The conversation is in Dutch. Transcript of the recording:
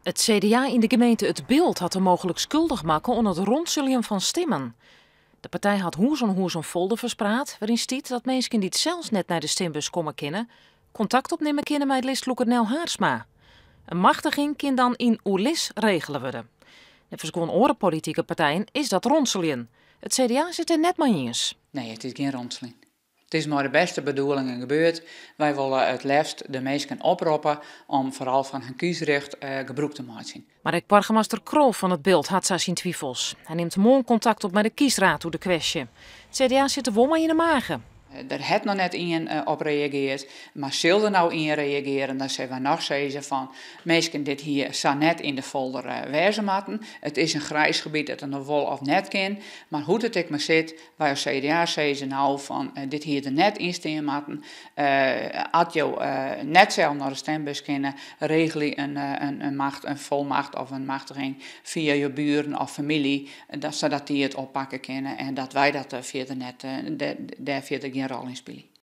Het CDA in de gemeente Het Bilt had er mogelijk schuldig maken onder het rondzullen van stemmen. De partij had hoes een folder verspraat waarin stiet dat mensen die het zelfs net naar de stembus komen kennen, contact opnemen kunnen met listloeker Nel Haarsma. Een machtiging kan dan in Oerlis regelen worden. En voor gewoon andere politieke partijen is dat rondzullen. Het CDA zit er net maar eens. Nee, het is geen ronseling. Het is maar de beste bedoelingen gebeurd. Wij willen het liefst de mensen oproepen om vooral van hun kiesrecht gebruik te maken. Maar de burgemeester Krol van Het Bilt had zijn twijfels. Hij neemt morgen contact op met de kiesraad over de kwestie. Het CDA zit er wel maar in de magen. Er het nog net in op reageerd, maar zal er nou in reageren, dan zeggen we nog zeggen van mensen dit hier zou net in de folder wezen moeten. Het is een grijs gebied dat er nog wel of net kan, maar hoe het ik maar zit, wij als CDA zeggen nou van dit hier er net in staan moeten. Als je net zelf naar de stembus kunnen, regel je een volmacht of een machtiging via je buren of familie, zodat die het oppakken kunnen en dat wij dat verder net daar verder geen rol in spelen.